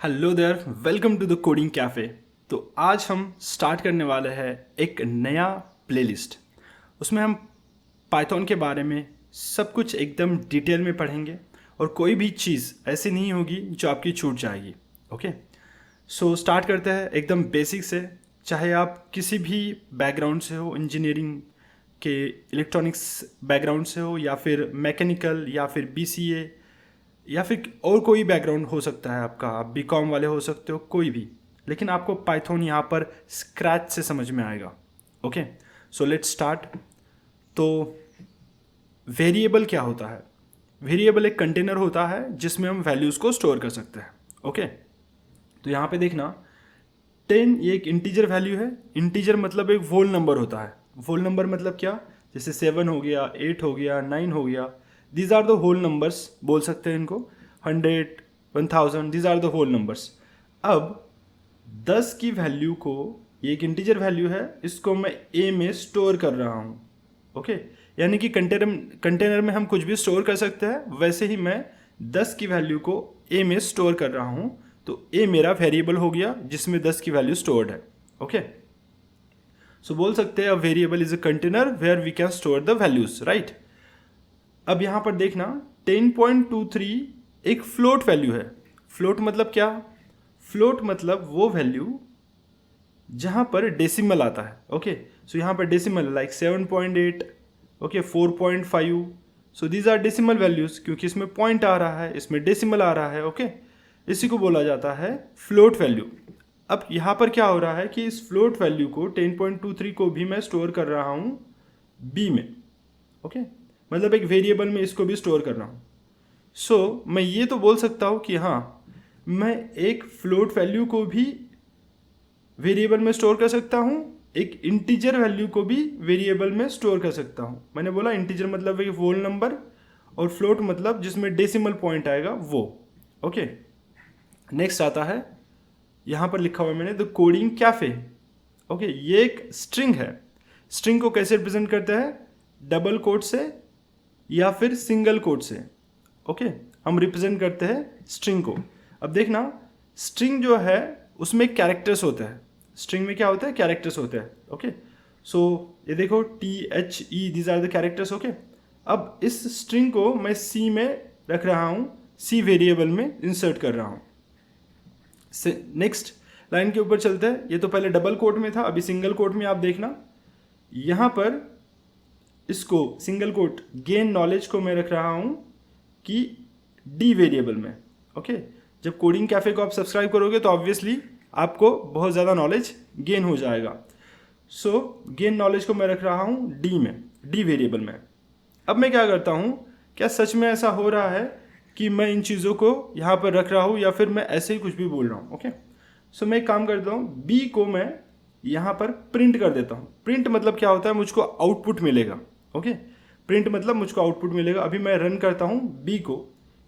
Hello there, welcome to the coding cafe. तो आज हम स्टार्ट करने वाले हैं एक नया प्लेलिस्ट। उसमें हम पाइथन के बारे में सब कुछ एकदम डिटेल में पढ़ेंगे और कोई भी चीज़ ऐसी नहीं होगी जो आपकी छूट जाएगी। ओके, सो स्टार्ट करते हैं एकदम बेसिक से। चाहे आप किसी भी बैकग्राउंड से हो, इंजीनियरिंग के इलेक्ट्रॉनिक्स बैकग्राउंड से हो, या फिर मैकेनिकल, या फिर बीसीए, या फिर और कोई बैकग्राउंड हो सकता है आपका, आप बीकॉम वाले हो सकते हो, कोई भी, लेकिन आपको पाइथन यहाँ पर स्क्रैच से समझ में आएगा। Okay, so let's start. तो वेरिएबल क्या होता है? वेरिएबल एक कंटेनर होता है जिसमें हम वैल्यूज़ को स्टोर कर सकते हैं। ओके, तो यहाँ पे देखना 10 ये एक इंटीजर वैल्यू है। इंटीजर मतलब एक होल नंबर होता है। होल नंबर मतलब क्या? जैसे 7 हो गया, 8 हो गया, 9 हो गया, these are the whole numbers बोल सकते हैं इनको। 100, 1000, these are the whole numbers. अब 10 की वैल्यू को, ये एक इंटीजर वैल्यू है, इसको मैं ए में स्टोर कर रहा हूँ। ओके, यानी कि कंटेनर में हम कुछ भी स्टोर कर सकते हैं, वैसे ही मैं 10 की वैल्यू को ए में स्टोर कर रहा हूँ। तो ए मेरा वेरिएबल हो गया जिसमें 10 की वैल्यू स्टोर्ड है। ओके, सो बोल सकते हैं a variable is a container where we can store the values, right. अब यहाँ पर देखना 10.23 एक फ्लोट वैल्यू है। फ्लोट मतलब क्या? फ्लोट मतलब वो वैल्यू जहाँ पर डेसिमल आता है। ओके, सो यहाँ पर decimal like 7.8, okay, 4.5, so these are decimal values, क्योंकि इसमें पॉइंट आ रहा है, इसमें डेसिमल आ रहा है। ओके, इसी को बोला जाता है फ्लोट वैल्यू। अब यहाँ पर क्या हो रहा है कि इस फ्लोट वैल्यू को 10.23 को भी मैं स्टोर कर रहा हूँ बी में। ओके, मतलब एक वेरिएबल में इसको भी स्टोर कर रहा हूँ। सो मैं ये तो बोल सकता हूँ कि हाँ, मैं एक फ्लोट वैल्यू को भी वेरिएबल में स्टोर कर सकता हूँ, एक इंटीजर वैल्यू को भी वेरिएबल में स्टोर कर सकता हूँ। मैंने बोला इंटीजर मतलब एक होल नंबर, और फ्लोट मतलब जिसमें डेसिमल पॉइंट आएगा वो। ओके, नेक्स्ट आता है, यहाँ पर लिखा हुआ है मैंने द कोडिंग कैफे। ओके, ये एक स्ट्रिंग है। स्ट्रिंग को कैसे रिप्रेजेंट करते हैं? डबल कोट से या फिर सिंगल कोट से। ओके, हम रिप्रेजेंट करते हैं स्ट्रिंग को। अब देखना, स्ट्रिंग जो है उसमें कैरेक्टर्स होते हैं। स्ट्रिंग में क्या होता है? कैरेक्टर्स होते हैं। ओके, सो ये देखो THE, these are the characters. Okay, अब इस स्ट्रिंग को मैं सी में रख रहा हूँ, सी वेरिएबल में इंसर्ट कर रहा हूँ। नेक्स्ट लाइन के ऊपर चलते हैं। ये तो पहले डबल कोट में था, अभी सिंगल कोट में। आप देखना यहाँ पर इसको सिंगल कोट गेन नॉलेज को मैं रख रहा हूँ कि डी वेरिएबल में। ओके, जब कोडिंग कैफे को आप सब्सक्राइब करोगे तो ऑब्वियसली आपको बहुत ज़्यादा नॉलेज गेन हो जाएगा। सो गेन नॉलेज को मैं रख रहा हूँ डी में, डी वेरिएबल में। अब मैं क्या करता हूँ, क्या सच में ऐसा हो रहा है कि मैं इन चीज़ों को यहाँ पर रख रहा हूँ, या फिर मैं ऐसे ही कुछ भी बोल रहा हूँ? ओके, सो मैं एक काम करता हूँ, बी को मैं यहाँ पर प्रिंट कर देता हूँ। प्रिंट मतलब क्या होता है? मुझको आउटपुट मिलेगा। ओके, प्रिंट मतलब मुझको आउटपुट मिलेगा। अभी मैं रन करता हूँ बी को,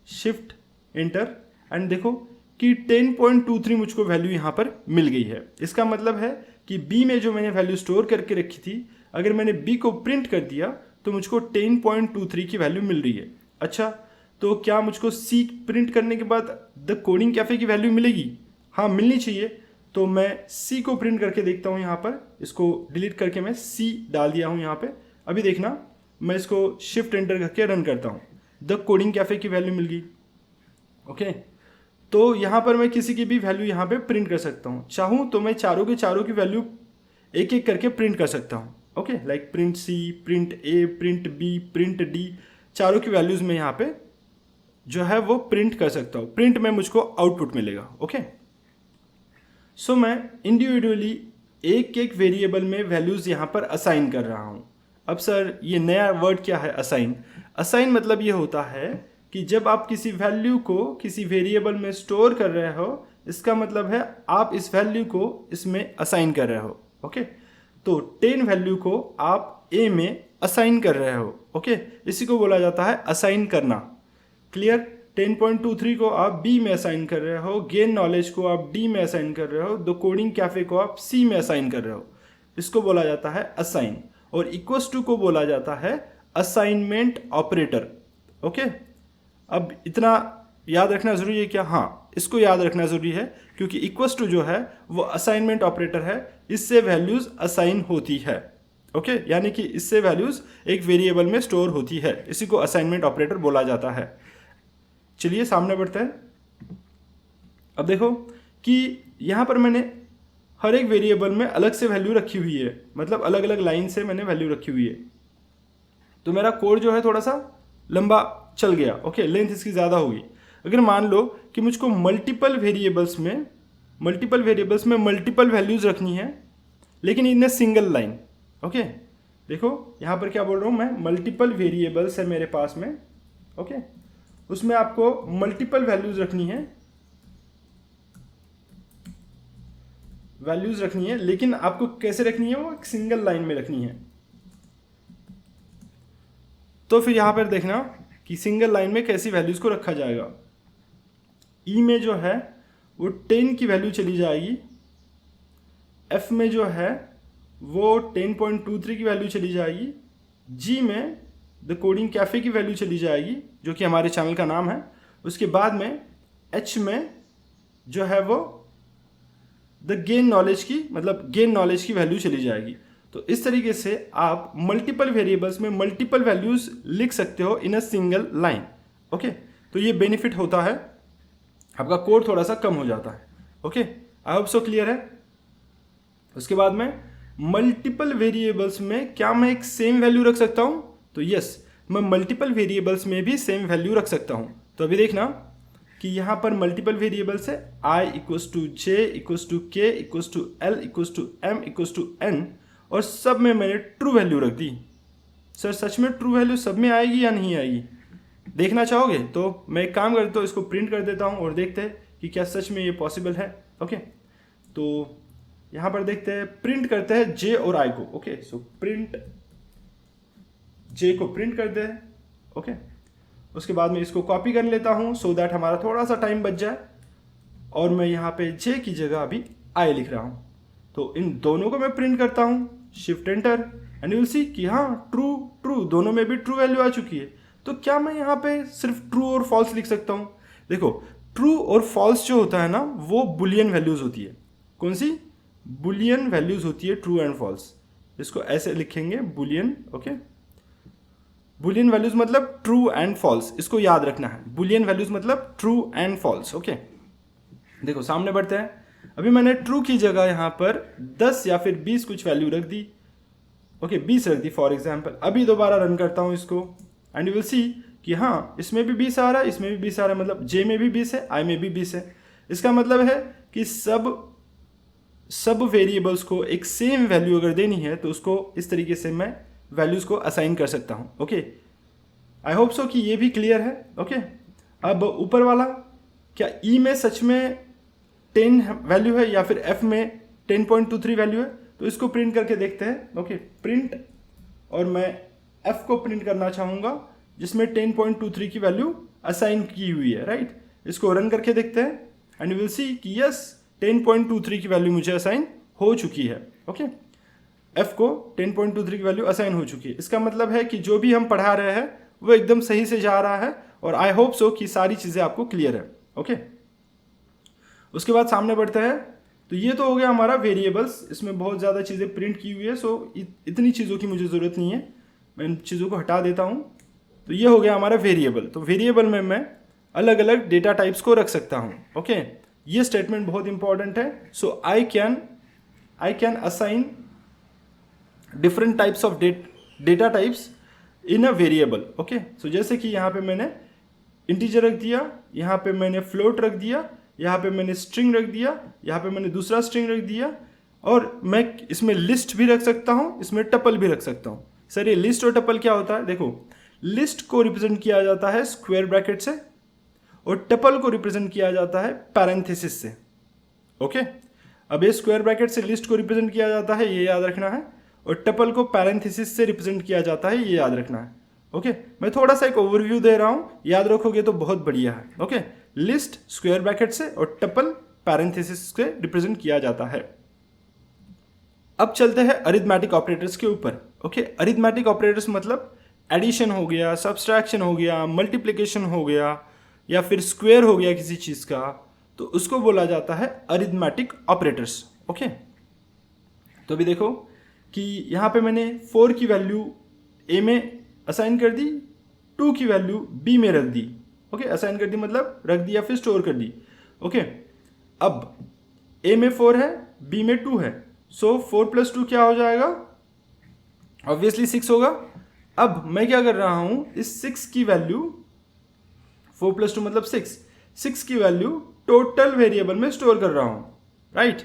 शिफ्ट एंटर, एंड देखो कि 10.23 मुझको वैल्यू यहाँ पर मिल गई है। इसका मतलब है कि बी में जो मैंने वैल्यू स्टोर करके रखी थी, अगर मैंने बी को प्रिंट कर दिया तो मुझको 10.23 की वैल्यू मिल रही है। अच्छा, तो क्या मुझको सी प्रिंट करने के बाद द कोडिंग कैफे की वैल्यू मिलेगी? हाँ, मिलनी चाहिए। तो मैं सी को प्रिंट करके देखता हूँ। यहाँ पर इसको डिलीट करके मैं सी डाल दिया हूँ यहाँ पे। अभी देखना, मैं इसको शिफ्ट एंटर करके रन करता हूँ, द कोडिंग कैफे की वैल्यू मिल गई। ओके, तो यहाँ पर मैं किसी की भी वैल्यू यहाँ पे प्रिंट कर सकता हूँ। चाहूँ तो मैं चारों के चारों की वैल्यू एक एक करके प्रिंट कर सकता हूँ। ओके, लाइक प्रिंट सी, प्रिंट ए, प्रिंट बी, प्रिंट डी, चारों की वैल्यूज़ में यहाँ पे जो है वो प्रिंट कर सकता हूँ। प्रिंट में मुझको आउटपुट मिलेगा। ओके, सो मैं इंडिविजुअली एक एक वेरिएबल में वैल्यूज़ यहाँ पर असाइन कर रहा हूँ। अब सर ये नया वर्ड क्या है? असाइन। असाइन मतलब ये होता है कि जब आप किसी वैल्यू को किसी वेरिएबल में स्टोर कर रहे हो, इसका मतलब है आप इस वैल्यू को इसमें असाइन कर रहे हो। ओके, तो 10 वैल्यू को आप ए में असाइन कर रहे हो। ओके, इसी को बोला जाता है असाइन करना। क्लियर? 10.23 को आप बी में असाइन कर रहे हो, गेन नॉलेज को आप डी में असाइन कर रहे हो, द कोडिंग कैफे को आप सी में असाइन कर रहे हो। इसको बोला जाता है असाइन। और इक्वल्स टू को बोला जाता है असाइनमेंट ऑपरेटर। ओके, अब इतना याद रखना जरूरी है क्या? हाँ, इसको याद रखना ज़रूरी है, क्योंकि इक्वल्स टू जो है वो असाइनमेंट ऑपरेटर है, इससे वैल्यूज़ असाइन होती है। ओके, यानी कि इससे वैल्यूज़ एक वेरिएबल में स्टोर होती है, इसी को असाइनमेंट ऑपरेटर बोला जाता है। चलिए सामने बढ़ते हैं। अब देखो कि यहाँ पर मैंने हर एक वेरिएबल में अलग से वैल्यू रखी हुई है, मतलब अलग अलग लाइन से मैंने वैल्यू रखी हुई है। तो मेरा कोड जो है थोड़ा सा लंबा चल गया, ओके, लेंथ इसकी ज़्यादा होगी। अगर मान लो कि मुझको मल्टीपल वेरिएबल्स में मल्टीपल वैल्यूज़ रखनी है, लेकिन इनमें सिंगल लाइन। ओके, देखो यहाँ पर क्या बोल रहा हूँ मैं, मल्टीपल वेरिएबल्स है मेरे पास में, ओके, उसमें आपको मल्टीपल वैल्यूज़ रखनी है, लेकिन आपको कैसे रखनी है, वो एक सिंगल लाइन में रखनी है। तो फिर यहाँ पर देखना कि सिंगल लाइन में कैसी वैल्यूज़ को रखा जाएगा। ई में जो है वो 10 की वैल्यू चली जाएगी, एफ में जो है वो 10.23 की वैल्यू चली जाएगी, जी में द कोडिंग कैफ़े की वैल्यू चली जाएगी जो कि हमारे चैनल का नाम है, उसके बाद में एच में जो है वो द गेन नॉलेज की वैल्यू चली जाएगी। तो इस तरीके से आप मल्टीपल वेरिएबल्स में मल्टीपल वैल्यूज़ लिख सकते हो इन अ सिंगल लाइन। ओके, तो ये बेनिफिट होता है, आपका कोड थोड़ा सा कम हो जाता है। Okay, I hope so clear है। उसके बाद में मल्टीपल वेरिएबल्स में क्या मैं एक सेम वैल्यू रख सकता हूँ? तो यस, मैं मल्टीपल वेरिएबल्स में भी सेम वैल्यू रख सकता हूँ। तो अभी देखना कि यहाँ पर मल्टीपल वेरिएबल्स है i equals to J equals to K equals to L equals to M equals to N, और सब में मैंने ट्रू वैल्यू रख दी। सर सच में ट्रू वैल्यू सब में आएगी या नहीं आएगी, देखना चाहोगे? तो मैं एक काम करता हूँ, इसको प्रिंट कर देता हूँ और देखते हैं कि क्या सच में ये पॉसिबल है। ओके, तो यहाँ पर देखते हैं, प्रिंट करते हैं जे और आई को। ओके, सो प्रिंट जे को प्रिंट करते हैं। ओके, उसके बाद में इसको कॉपी कर लेता हूँ सो दैट हमारा थोड़ा सा टाइम बच जाए, और मैं यहाँ पे जे की जगह अभी आई लिख रहा हूँ। तो इन दोनों को मैं प्रिंट करता हूँ, shift enter, and you will see कि हाँ ट्रू दोनों में भी ट्रू वैल्यू आ चुकी है। तो क्या मैं यहाँ पे सिर्फ ट्रू और फॉल्स लिख सकता हूँ? देखो, ट्रू और फॉल्स जो होता है ना, वो बुलियन वैल्यूज़ होती है। कौन सी? बुलियन वैल्यूज़ होती है ट्रू एंड फॉल्स। इसको ऐसे लिखेंगे, बुलियन। ओके, बुलियन वैल्यूज़ मतलब ट्रू एंड फॉल्स, इसको याद रखना है। बुलियन वैल्यूज़ मतलब ट्रू एंड फॉल्स। ओके, देखो सामने बढ़ते हैं। अभी मैंने ट्रू की जगह यहाँ पर 10 या फिर 20 कुछ वैल्यू रख दी। ओके, 20 रख दी फॉर एग्जाम्पल। अभी दोबारा रन करता हूँ इसको, एंड यू विल सी कि हाँ इसमें भी 20 आ रहा है, इसमें भी 20 आ रहा है, मतलब जे में भी 20 है, आई में भी 20 है। इसका मतलब है कि सब वेरिएबल्स को एक सेम वैल्यू अगर देनी है तो उसको इस तरीके से मैं वैल्यूज़ को असाइन कर सकता हूँ। ओके, आई होप सो कि ये भी क्लियर है। ओके, अब ऊपर वाला, क्या ई में सच में 10 वैल्यू है या फिर एफ में 10.23 वैल्यू है? तो इसको प्रिंट करके देखते हैं। ओके, प्रिंट, और मैं एफ को प्रिंट करना चाहूँगा जिसमें 10.23 की वैल्यू असाइन की हुई है, राइट। इसको रन करके देखते हैं, एंड यू विल सी कि यस 10.23 की वैल्यू मुझे असाइन हो चुकी है। ओके, एफ को 10.23 की वैल्यू असाइन हो चुकी है। इसका मतलब है कि जो भी हम पढ़ा रहे हैं वो एकदम सही से जा रहा है, और आई होप सो कि सारी चीज़ें आपको क्लियर है। ओके, उसके बाद सामने बढ़ते हैं। तो ये तो हो गया हमारा वेरिएबल्स, इसमें बहुत ज़्यादा चीज़ें प्रिंट की हुई है, सो इतनी चीज़ों की मुझे ज़रूरत नहीं है, मैं इन चीज़ों को हटा देता हूँ। तो ये हो गया हमारा वेरिएबल। तो वेरिएबल में मैं अलग अलग डेटा टाइप्स को रख सकता हूँ। ओके, ये स्टेटमेंट बहुत इंपॉर्टेंट है। So I can assign different types of data types in a variable. Okay, so जैसे कि यहाँ पे मैंने इंटीजर रख दिया, यहाँ पे मैंने फ्लोट रख दिया, यहाँ पे मैंने स्ट्रिंग रख दिया, यहाँ पे मैंने दूसरा स्ट्रिंग रख दिया, और मैं इसमें लिस्ट भी रख सकता हूँ, इसमें टपल भी रख सकता हूँ। सर ये लिस्ट और टपल क्या होता है? देखो, लिस्ट को रिप्रेजेंट किया जाता है स्क्वायर ब्रैकेट से, और टपल को रिप्रेजेंट किया जाता है पैरेंथेसिस से। ओके, अब ये स्क्वायर ब्रैकेट से लिस्ट को रिप्रेजेंट किया जाता है, ये याद रखना है, और टपल को पैरेंथेसिस से रिप्रेजेंट किया जाता है, ये याद रखना है। ओके, मैं थोड़ा सा एक ओवरव्यू दे रहा हूँ, याद रखोगे तो बहुत बढ़िया है। ओके, लिस्ट स्क्वायर ब्रैकेट से और टपल पैरेंथेसिस से रिप्रेजेंट किया जाता है। अब चलते हैं अरिथमेटिक ऑपरेटर्स के ऊपर। ओके, अरिथमेटिक ऑपरेटर्स मतलब एडिशन हो गया, सब्सट्रैक्शन हो गया, मल्टीप्लिकेशन हो गया, या फिर स्क्वायर हो गया किसी चीज़ का, तो उसको बोला जाता है अरिथमेटिक ऑपरेटर्स। ओके, तो अभी देखो कि यहाँ पे मैंने 4 की वैल्यू ए में असाइन कर दी, 2 की वैल्यू बी में रख दी। ओके, असाइन कर दी मतलब रख दी या फिर स्टोर कर दी। ओके, अब ए में 4 है, बी में 2 है, सो 4 + 2 क्या हो जाएगा? ऑब्वियसली 6 होगा। अब मैं क्या कर रहा हूं, इस 6 की वैल्यू 4 + 2 मतलब 6 की वैल्यू टोटल वेरिएबल में स्टोर कर रहा हूं, राइट।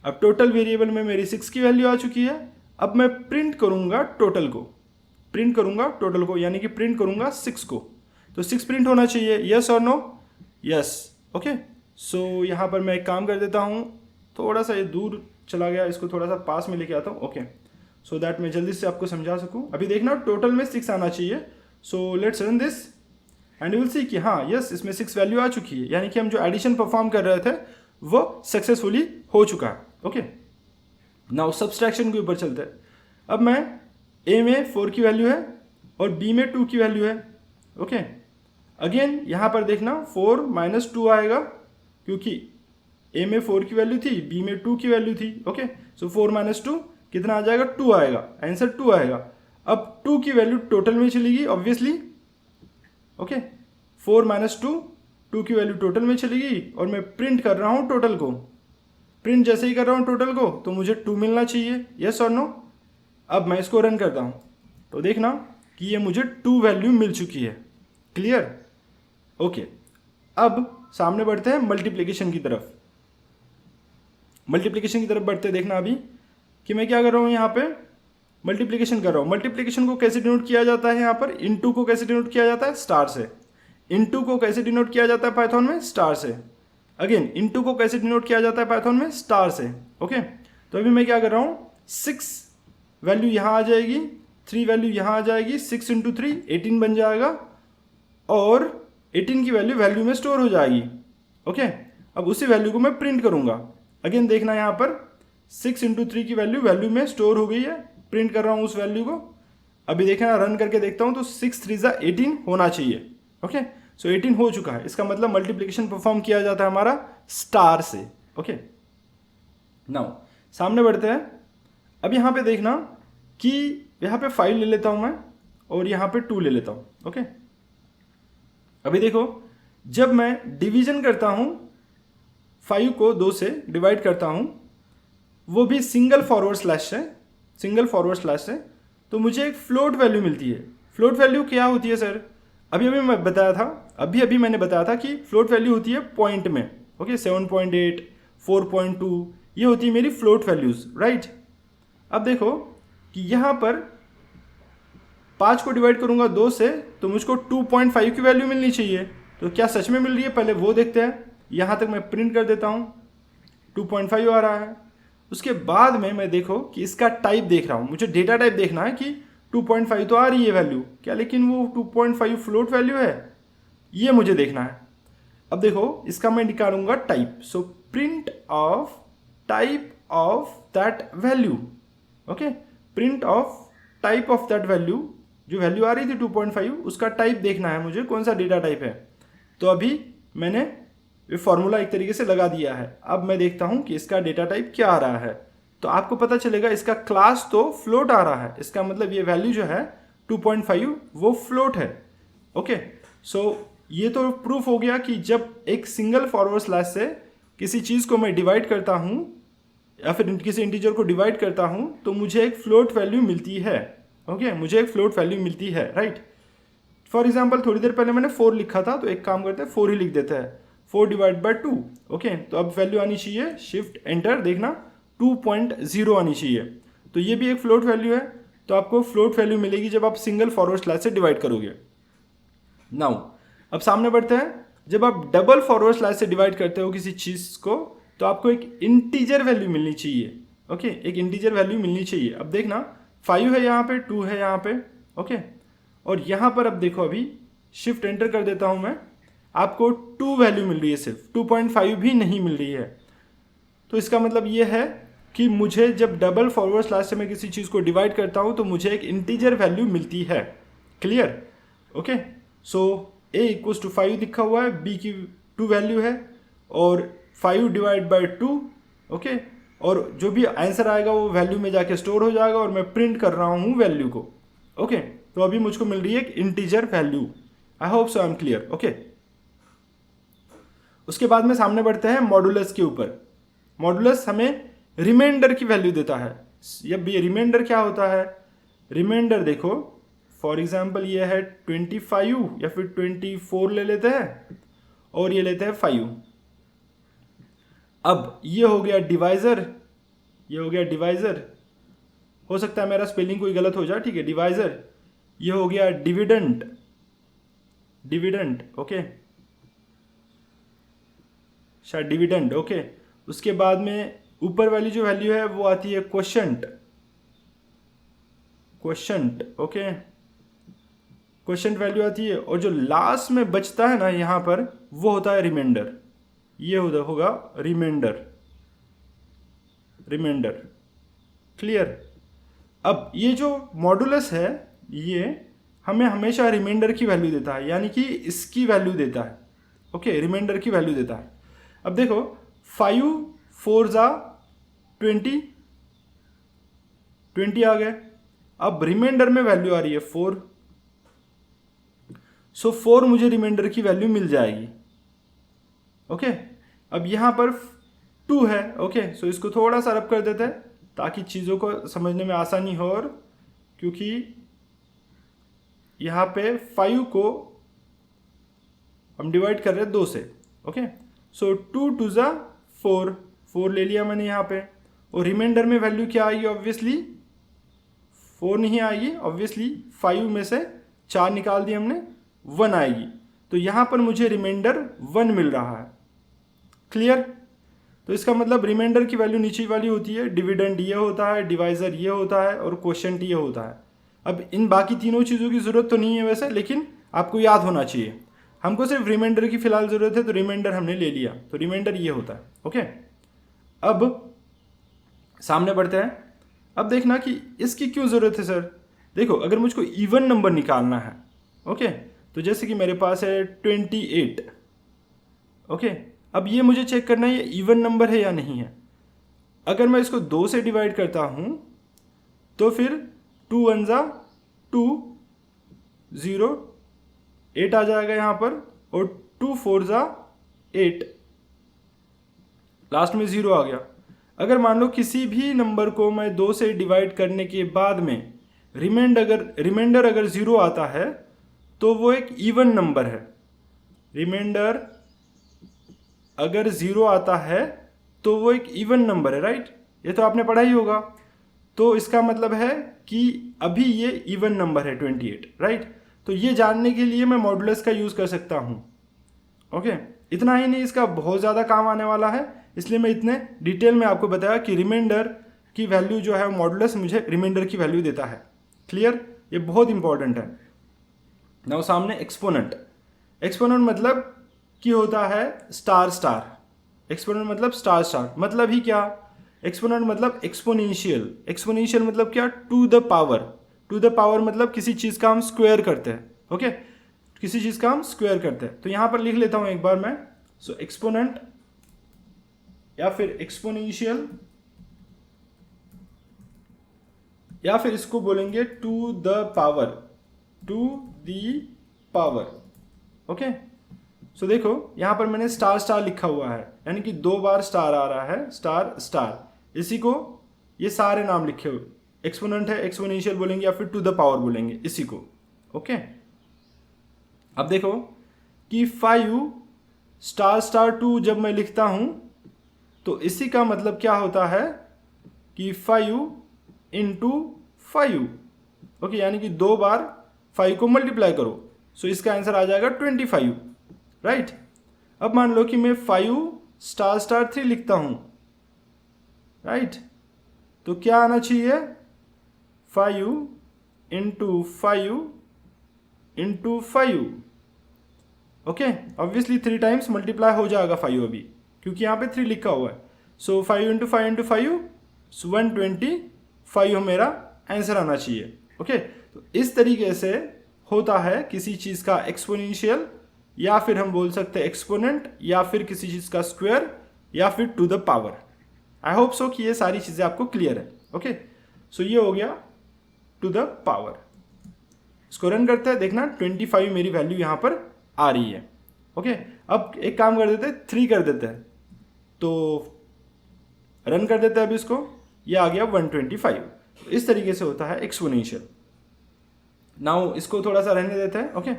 अब टोटल वेरिएबल में मेरी 6 की वैल्यू आ चुकी है। अब मैं प्रिंट करूंगा टोटल को, यानी कि प्रिंट करूंगा 6 को। तो 6 प्रिंट होना चाहिए, यस और नो? यस। ओके, सो यहाँ पर मैं एक काम कर देता हूँ, थोड़ा सा ये दूर चला गया, इसको थोड़ा सा पास में लेके आता हूँ। ओके, सो दैट मैं जल्दी से आपको समझा सकूँ। अभी देखना टोटल में 6 आना चाहिए। So let's run this and you will see कि हाँ यस, इसमें 6 वैल्यू आ चुकी है, यानी कि हम जो एडिशन परफॉर्म कर रहे थे वो सक्सेसफुली हो चुका है। ओके, नाउ सब्सट्रैक्शन के ऊपर चलते हैं। अब मैं ए में 4 की वैल्यू है और बी में 2 की वैल्यू है। ओके, अगेन यहाँ पर देखना 4 - 2 आएगा, क्योंकि ए में 4 की वैल्यू थी, बी में 2 की वैल्यू थी। ओके, सो 4 - 2 कितना आ जाएगा? 2 आएगा, आंसर 2 आएगा। अब 2 की वैल्यू टोटल में चलेगी ऑब्वियसली। ओके, 4 - 2 की वैल्यू टोटल में चलेगी और मैं प्रिंट कर रहा हूँ टोटल को। प्रिंट जैसे ही कर रहा हूँ टोटल को तो मुझे 2 मिलना चाहिए, यस और नो? अब मैं इसको रन करता हूँ तो देखना कि ये मुझे 2 वैल्यू मिल चुकी है। क्लियर? ओके, अब सामने बढ़ते हैं मल्टीप्लिकेशन की तरफ। बढ़ते देखना अभी कि मैं क्या कर रहा हूँ, यहाँ पे मल्टीप्लिकेशन कर रहा हूँ। मल्टीप्लिकेशन को कैसे डिनोट किया जाता है? यहाँ पर इनटू को कैसे डिनोट किया जाता है? स्टार से। इनटू को कैसे डिनोट किया जाता है पाइथन में? स्टार से। अगेन इनटू को कैसे डिनोट किया जाता है पाइथन में? स्टार से। ओके, तो अभी मैं क्या कर रहा हूँ, 6 वैल्यू यहाँ आ जाएगी, 3 वैल्यू यहाँ आ जाएगी, 6 × 3 18 बन जाएगा और 18 की वैल्यू में स्टोर हो जाएगी। ओके, अब उसी वैल्यू को मैं प्रिंट करूंगा। अगेन देखना यहाँ पर 6 × 3 की वैल्यू में स्टोर हो गई है, प्रिंट कर रहा हूँ उस वैल्यू को। अभी देखना, रन करके देखता हूँ तो 6 × 3 = 18 होना चाहिए। ओके, सो 18 हो चुका है। इसका मतलब मल्टीप्लिकेशन परफॉर्म किया जाता है हमारा स्टार से। ओके, नाउ सामने बढ़ते हैं। अब यहाँ पे देखना कि यहाँ पे 5 ले लेता हूँ मैं और यहाँ पे 2 ले लेता हूँ। ओके, अभी देखो जब मैं डिवीजन करता हूँ 5 को 2 से डिवाइड करता हूँ, वो भी सिंगल फॉरवर्ड स्लैश से, तो मुझे एक फ्लोट वैल्यू मिलती है। फ्लोट वैल्यू क्या होती है सर? अभी मैंने बताया था कि फ्लोट वैल्यू होती है पॉइंट में। ओके, 7.8, 4.2 ये होती है मेरी फ्लोट वैल्यूज, राइट। अब देखो कि यहाँ पर 5 को डिवाइड करूंगा 2 से तो मुझको 2.5 की वैल्यू मिलनी चाहिए। तो क्या सच में मिल रही है, पहले वो देखते हैं। यहाँ तक मैं प्रिंट कर देता हूँ, 2.5 आ रहा है। उसके बाद में मैं देखो कि इसका टाइप देख रहा हूँ, मुझे डेटा टाइप देखना है कि 2.5 तो आ रही है वैल्यू क्या, लेकिन वो 2.5 फ्लोट वैल्यू है, ये मुझे देखना है। अब देखो इसका मैं निकालूंगा type. So print of type of that value. Okay, print of type of that value, जो वैल्यू आ रही थी 2.5 उसका टाइप देखना है मुझे, कौन सा डेटा टाइप है। तो अभी मैंने ये फॉर्मूला एक तरीके से लगा दिया है। अब मैं देखता हूं कि इसका डेटा टाइप क्या आ रहा है, तो आपको पता चलेगा इसका क्लास तो फ्लोट आ रहा है। इसका मतलब ये वैल्यू जो है 2.5 वो फ्लोट है। ओके, सो ये तो प्रूफ हो गया कि जब एक सिंगल फॉरवर्ड स्लैश से किसी चीज़ को मैं डिवाइड करता हूँ या फिर किसी इंटीजर को डिवाइड करता हूँ तो मुझे एक फ्लोट वैल्यू मिलती है। ओके, मुझे एक फ्लोट वैल्यू मिलती है, राइट। फॉर एग्जाम्पल थोड़ी देर पहले मैंने 4 लिखा था, तो एक काम करते हैं 4 ही लिख देते हैं, 4 / 2। ओके, तो अब वैल्यू आनी चाहिए, शिफ्ट एंटर, देखना 2.0 आनी चाहिए। तो ये भी एक फ्लोट वैल्यू है, तो आपको फ्लोट वैल्यू मिलेगी जब आप सिंगल फॉरवर्ड स्लैश से डिवाइड करोगे। नाउ अब सामने बढ़ते हैं, जब आप डबल फॉरवर्ड स्लैश से डिवाइड करते हो किसी चीज़ को तो आपको एक इंटीजर वैल्यू मिलनी चाहिए। ओके, एक इंटीजर वैल्यू मिलनी चाहिए। अब देखना 5 है यहाँ पे, 2 है यहाँ पे। ओके, और यहाँ पर अब देखो, अभी शिफ्ट एंटर कर देता हूँ मैं, आपको 2 वैल्यू मिल रही है, सिर्फ 2.5 भी नहीं मिल रही है। तो इसका मतलब ये है कि मुझे जब डबल फॉरवर्ड स्लैश से मैं किसी चीज़ को डिवाइड करता हूँ तो मुझे एक इंटीजर वैल्यू मिलती है। क्लियर? ओके, सो a = 5 लिखा हुआ है, b की 2 वैल्यू है और 5 डिवाइड बाई 2, ओके, और जो भी आंसर आएगा वो वैल्यू में जाके स्टोर हो जाएगा और मैं प्रिंट कर रहा हूँ वैल्यू को, ओके। तो अभी मुझको मिल रही है एक integer value. I hope so I am clear, okay. उसके बाद में सामने बढ़ते हैं मॉडुलस के ऊपर। मॉडुलस हमें रिमाइंडर की वैल्यू देता है। अब ये रिमाइंडर क्या होता है? रिमाइंडर देखो, फॉर एग्जाम्पल ये है 25 या फिर 24 ले लेते हैं और ये लेते हैं 5। अब ये हो गया डिवाइजर, ये हो गया डिवाइजर, हो सकता है मेरा स्पेलिंग कोई गलत हो जाए, ठीक है, डिवाइजर। ये हो गया डिविडेंड, डिविडेंड, ओके, शायद डिविडेंड, ओके। उसके बाद में ऊपर वाली जो वैल्यू है वो आती है quotient, quotient, okay, quotient value आती है। और जो लास्ट में बचता है ना यहाँ पर, वो होता है रिमाइंडर। ये होगा रिमाइंडर, रिमाइंडर, क्लियर। अब ये जो मॉडुलस है ये हमें हमेशा रिमाइंडर की वैल्यू देता है, यानी कि इसकी वैल्यू देता है, ओके, रिमाइंडर की वैल्यू देता है। अब देखो 5 4 जा 20 आ गए। अब रिमाइंडर में वैल्यू आ रही है 4, सो 4 मुझे रिमाइंडर की वैल्यू मिल जाएगी, ओके। अब यहाँ पर 2 है, ओके, सो इसको थोड़ा सा रब कर देते हैं ताकि चीज़ों को समझने में आसानी हो, और क्योंकि यहाँ पे 5 को हम डिवाइड कर रहे हैं 2 से, ओके। सो 2 2 जा 4, 4 ले लिया मैंने यहाँ पे। और रिमाइंडर में वैल्यू क्या आएगी? ऑब्वियसली 4 नहीं आएगी, ऑब्वियसली 5 में से 4 निकाल दिए हमने, 1 आएगी। तो यहाँ पर मुझे रिमाइंडर 1 मिल रहा है, क्लियर। तो इसका मतलब रिमाइंडर की वैल्यू नीचे वाली होती है, डिविडेंड ये होता है, डिवाइजर ये होता है और क्वोशंट ये होता है। अब इन बाकी तीनों चीज़ों की ज़रूरत तो नहीं है वैसे, लेकिन आपको याद होना चाहिए। हमको सिर्फ रिमाइंडर की फिलहाल ज़रूरत है, तो रिमाइंडर हमने ले लिया, तो रिमाइंडर ये होता है, ओके। अब सामने बढ़ते हैं। अब देखना कि इसकी क्यों ज़रूरत है सर। देखो, अगर मुझको इवन नंबर निकालना है, ओके, तो जैसे कि मेरे पास है 28, ओके। अब ये मुझे चेक करना है ये इवन नंबर है या नहीं है। अगर मैं इसको 2 से डिवाइड करता हूँ तो फिर 2 1 जा 2, 0, 8 आ जाएगा यहाँ पर, और 2 4 जा 8, लास्ट में 0 आ गया। अगर मान लो किसी भी नंबर को मैं 2 से डिवाइड करने के बाद में रिमाइंडर अगर 0 आता है तो वो एक इवन नंबर है। रिमाइंडर अगर 0 आता है तो वो एक इवन नंबर है, राइट। ये तो आपने पढ़ा ही होगा। तो इसका मतलब है कि अभी ये इवन नंबर है 28, राइट। तो ये जानने के लिए मैं मॉडुलस का यूज़ कर सकता हूँ, ओके। इतना ही नहीं, इसका बहुत ज़्यादा काम आने वाला है, इसलिए मैं इतने डिटेल में आपको बताया कि रिमाइंडर की वैल्यू जो है मॉडुलस मुझे रिमाइंडर की वैल्यू देता है, क्लियर। ये बहुत इंपॉर्टेंट है। नाउ सामने एक्सपोनेंट। एक्सपोनेंट मतलब कि होता है स्टार स्टार। एक्सपोनेंट मतलब स्टार स्टार, मतलब ही क्या? एक्सपोनेंट मतलब एक्सपोनेंशियल। एक्सपोनेंशियल मतलब क्या? To the power. To the power मतलब किसी चीज़ का हम स्क्वायर करते हैं, ओके, किसी चीज़ का हम स्क्वायर करते हैं। तो यहाँ पर लिख लेता हूँ एक बार मैं। सो एक्सपोनेंट या फिर एक्सपोनेंशियल, या फिर इसको बोलेंगे to the power, to the power, okay. So देखो यहाँ पर मैंने स्टार स्टार लिखा हुआ है, यानी कि 2 बार स्टार आ रहा है, स्टार स्टार। इसी को ये सारे नाम लिखे हुए, एक्सपोनेंट है, एक्सपोनेंशियल बोलेंगे या फिर टू द पावर बोलेंगे इसी को, ओके। अब देखो कि 5 स्टार स्टार 2 जब मैं लिखता हूँ तो इसी का मतलब क्या होता है कि 5 इंटू 5, ओके, यानी कि 2 बार 5 को मल्टीप्लाई करो। सो इसका आंसर आ जाएगा 25, राइट। अब मान लो कि मैं 5 स्टार स्टार 3 लिखता हूँ, राइट। तो क्या आना चाहिए? 5 into 5 into 5, okay. Obviously 3 times multiply हो जाएगा 5 अभी, क्योंकि यहाँ पे 3 लिखा हुआ है। सो 5 इंटू 5 इंटू 5, 125 मेरा आंसर आना चाहिए, ओके। तो इस तरीके से होता है किसी चीज़ का एक्सपोनेंशियल या फिर हम बोल सकते हैं एक्सपोनेंट, या फिर किसी चीज़ का स्क्वायर, या फिर to the power. I hope so कि ये सारी चीज़ें आपको क्लियर है। ओके, सो ये हो गया टू द पावर। इसको रन करते हैं, देखना 25 मेरी वैल्यू यहाँ पर आ रही है। ओके, अब एक काम कर देते हैं, 3 कर देते हैं, तो रन कर देते हैं अभी इसको, ये आ गया 125। इस तरीके से होता है एक्सपोनेंशियल। नाउ इसको थोड़ा सा रहने देते हैं। ओके,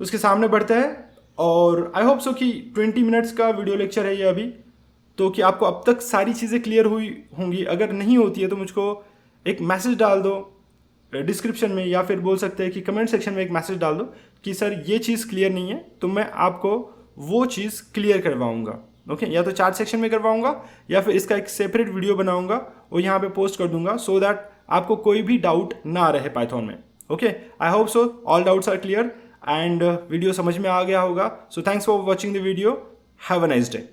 उसके सामने बढ़ते हैं, और आई होप सो कि 20 मिनट्स का वीडियो लेक्चर है ये अभी, तो कि आपको अब तक सारी चीज़ें क्लियर हुई होंगी। अगर नहीं होती है तो मुझको एक मैसेज डाल दो डिस्क्रिप्शन में, या फिर बोल सकते हैं कि कमेंट सेक्शन में एक मैसेज डाल दो कि सर ये चीज़ क्लियर नहीं है, तो मैं आपको वो चीज़ क्लियर करवाऊंगा। ओके, या तो चैट सेक्शन में करवाऊंगा, या फिर इसका एक सेपरेट वीडियो बनाऊंगा और यहाँ पे पोस्ट कर दूंगा, सो दैट आपको कोई भी डाउट ना रहे पाइथन में। Okay, I hope so all doubts are clear and video समझ में आ गया होगा। So thanks for watching the video, have a nice day.